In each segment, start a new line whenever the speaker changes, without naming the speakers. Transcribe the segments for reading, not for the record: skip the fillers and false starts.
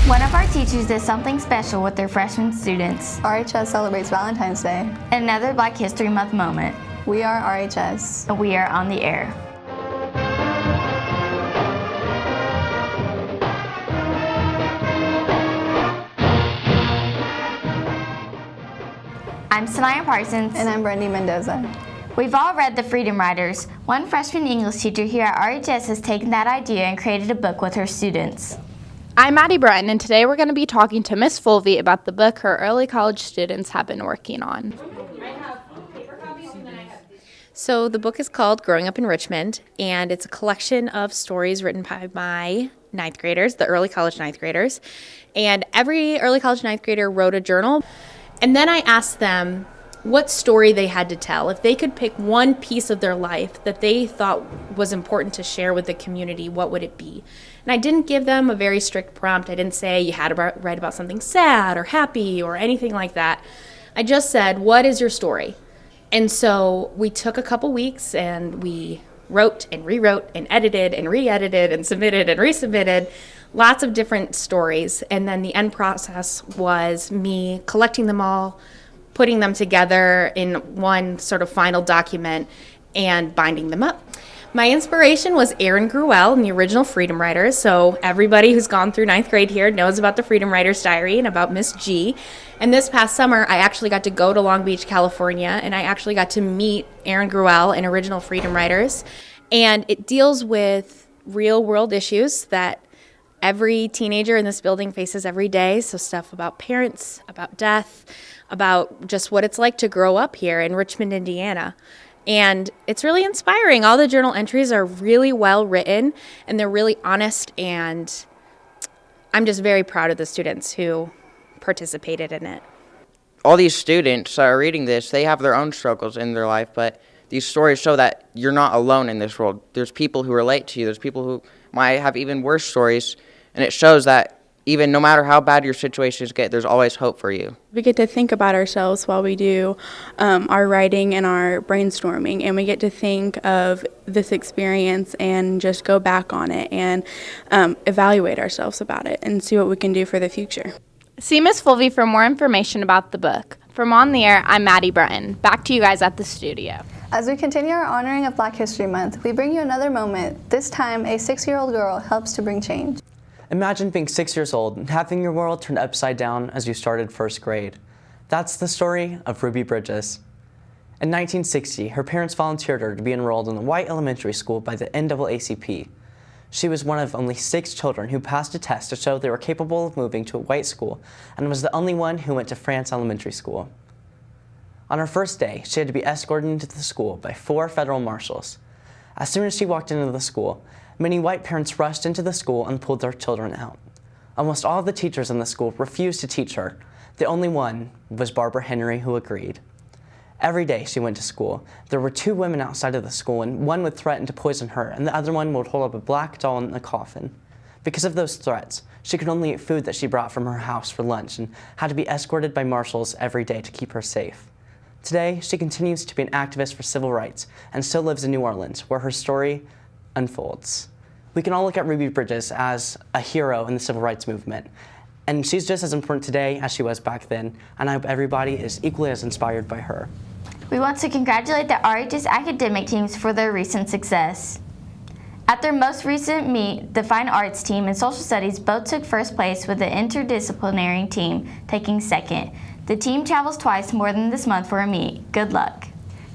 One of our teachers did something special with their freshman students.
RHS celebrates Valentine's Day.
Another Black History Month moment.
We are RHS.
And we are on the air. I'm Sanaya Parsons.
And I'm Brandy Mendoza.
We've all read The Freedom Riders. One freshman English teacher here at RHS has taken that idea and created a book with her students.
I'm Maddie Breton, and today we're going to be talking to Miss Fulvey about the book her early college students have been working on.
So the book is called Growing Up in Richmond, and it's a collection of stories written by my ninth graders, the early college ninth graders. And every early college ninth grader wrote a journal. And then I asked them what story they had to tell. If they could pick one piece of their life that they thought was important to share with the community, what would it be? And I didn't give them a very strict prompt. I didn't say you had to write about something sad or happy or anything like that. I just said, what is your story? And so we took a couple weeks and we wrote and rewrote and edited and re-edited and submitted and resubmitted lots of different stories. And then the end process was me collecting them all, putting them together in one sort of final document and binding them up. My inspiration was Aaron Gruelle in the original Freedom Riders. So everybody who's gone through ninth grade here knows about the Freedom Riders Diary and about Miss G. And this past summer, I actually got to go to Long Beach, California, and I actually got to meet Aaron Gruelle in original Freedom Riders. And it deals with real world issues that every teenager in this building faces every day. So stuff about parents, about death, about just what it's like to grow up here in Richmond, Indiana. And it's really inspiring. All the journal entries are really well written and they're really honest, and I'm just very proud of the students who participated in it.
All these students that are reading this, they have their own struggles in their life, but these stories show that you're not alone in this world. There's people who relate to you. There's people who might have even worse stories, and it shows that even no matter how bad your situations get, there's always hope for you.
We get to think about ourselves while we do our writing and our brainstorming, and we get to think of this experience and just go back on it and evaluate ourselves about it and see what we can do for the future.
See Miss Fulvey for more information about the book. From On the Air, I'm Maddie Breton. Back to you guys at the studio.
As we continue our honoring of Black History Month, we bring you another moment. This time, a 6-year-old girl helps to bring change.
Imagine being 6 years old and having your world turned upside down as you started first grade. That's the story of Ruby Bridges. In 1960, her parents volunteered her to be enrolled in a white elementary school by the NAACP. She was one of only 6 children who passed a test to show they were capable of moving to a white school, and was the only one who went to France Elementary School. On her first day, she had to be escorted into the school by 4 federal marshals. As soon as she walked into the school, many white parents rushed into the school and pulled their children out. Almost all of the teachers in the school refused to teach her. The only one was Barbara Henry, who agreed. Every day she went to school, there were 2 women outside of the school, and one would threaten to poison her, and the other one would hold up a black doll in a coffin. Because of those threats, she could only eat food that she brought from her house for lunch and had to be escorted by marshals every day to keep her safe. Today, she continues to be an activist for civil rights and still lives in New Orleans, where her story unfolds. We can all look at Ruby Bridges as a hero in the civil rights movement, and she's just as important today as she was back then, and I hope everybody is equally as inspired by her.
We want to congratulate the RHS academic teams for their recent success. At their most recent meet, the Fine Arts team and Social Studies both took first place, with the interdisciplinary team taking second. The team travels twice more than this month for a meet. Good luck.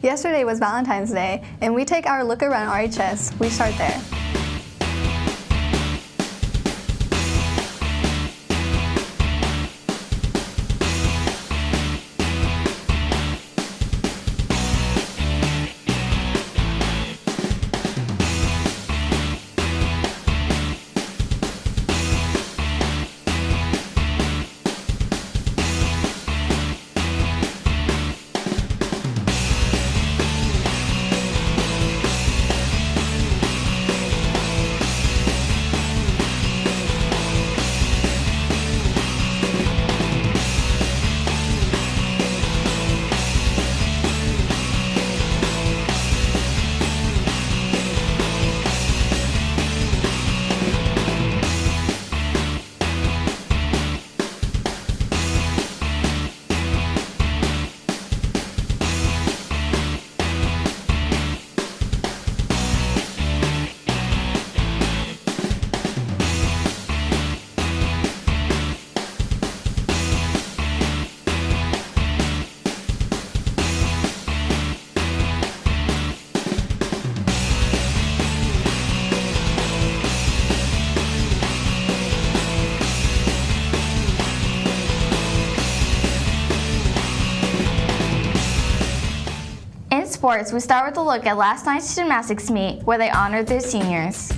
Yesterday was Valentine's Day, and we take our look around RHS. We start there.
sports, we start with a look at last night's gymnastics meet where they honored their seniors.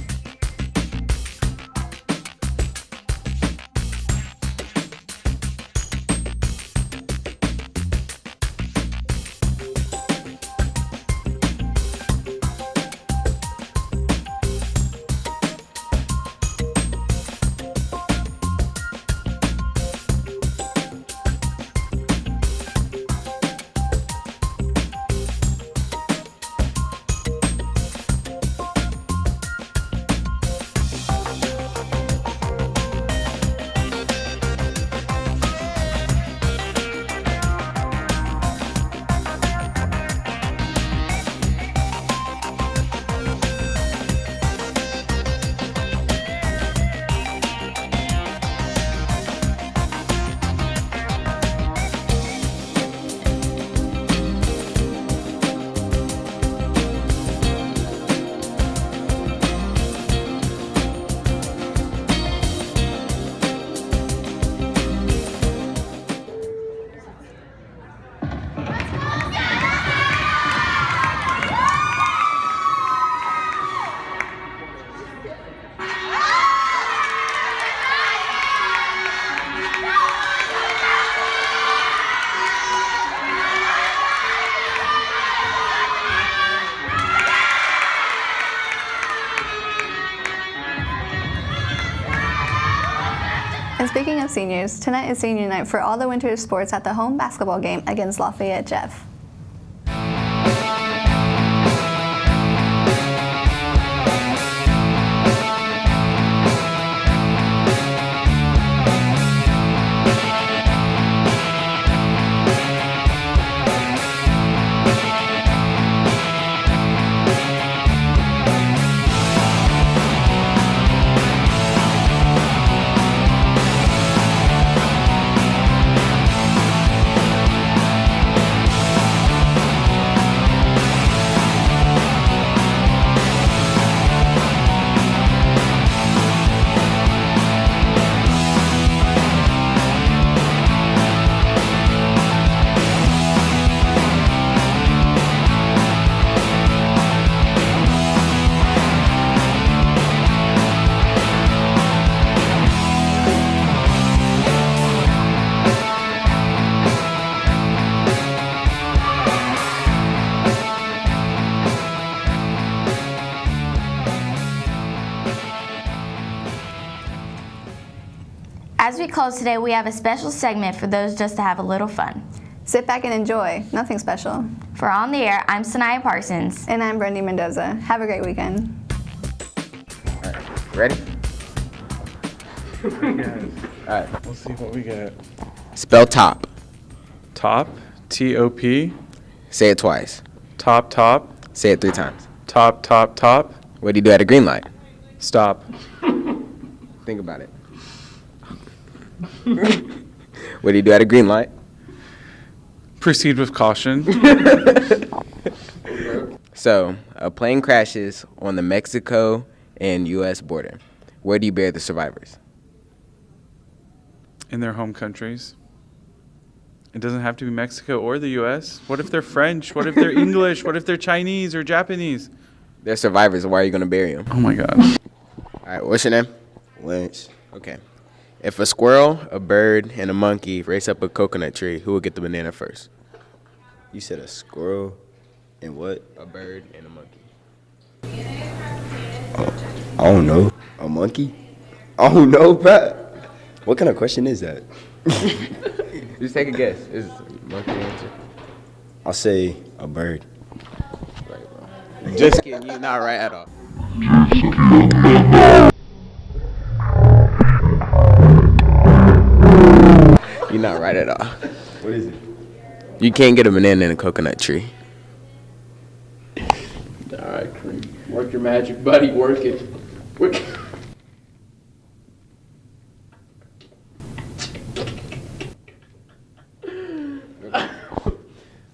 And speaking of seniors, tonight is senior night for all the winter sports at the home basketball game against Lafayette Jeff.
As we close today, we have a special segment for those just to have a little fun.
Sit back and enjoy. Nothing special.
For On the Air, I'm Sanaya Parsons.
And I'm Brandy Mendoza. Have a great weekend.
All right, ready? All right.
Let's see what we got.
Spell top.
Top, T-O-P.
Say it twice.
Top, top.
Say it 3 times.
Top, top, top.
What do you do at a green light?
Stop.
Think about it. What do you do at a green light?
Proceed with caution.
So, a plane crashes on the Mexico and U.S. border. Where do you bury the survivors?
In their home countries. It doesn't have to be Mexico or the U.S. What if they're French? What if they're English? What if they're Chinese or Japanese?
They're survivors. Why are you going to bury them?
Oh, my God.
All right, what's your name? Lynch. Okay. If a squirrel, a bird, and a monkey race up a coconut tree, who will get the banana first?
You said a squirrel and what?
A bird and a monkey.
I don't know. A monkey? I don't know, Pat. What kind of question is that?
Just take a guess. Is monkey answer?
I'll say a bird.
Right, bro. Just kidding. You're not right at all. You're not right at all.
What is it?
You can't get a banana in a coconut tree.
All right, Cream. Work your magic, buddy. Work it. Work. All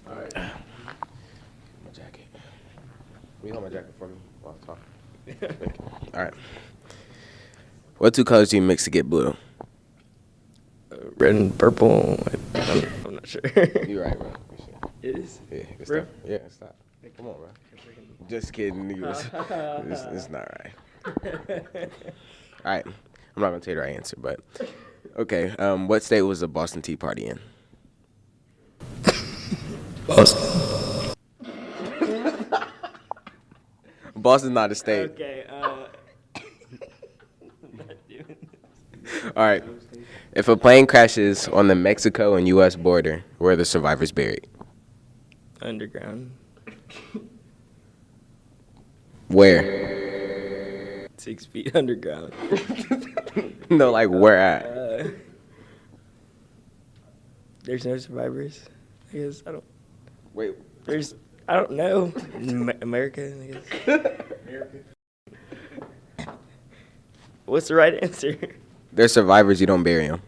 right.
My jacket. Will you hold my jacket for me while I talk? All right. What 2 colors do you mix to get blue?
Red and purple. I'm not sure.
You're right, bro.
It is?
Yeah, good
Real?
stuff. Yeah, stop.
Come on, bro. Just kidding. It's not right. All right. I'm not going to tell you the right answer, but. Okay. What state was the Boston Tea Party in?
Boston.
Boston's not a state.
Okay.
All right. If a plane crashes on the Mexico and U.S. border, where are the survivors buried?
Underground.
Where?
6 feet underground.
No, like where at?
There's no survivors. I guess I don't.
Wait.
I don't know. America, I guess. What's the right answer?
They're survivors. You don't bury them.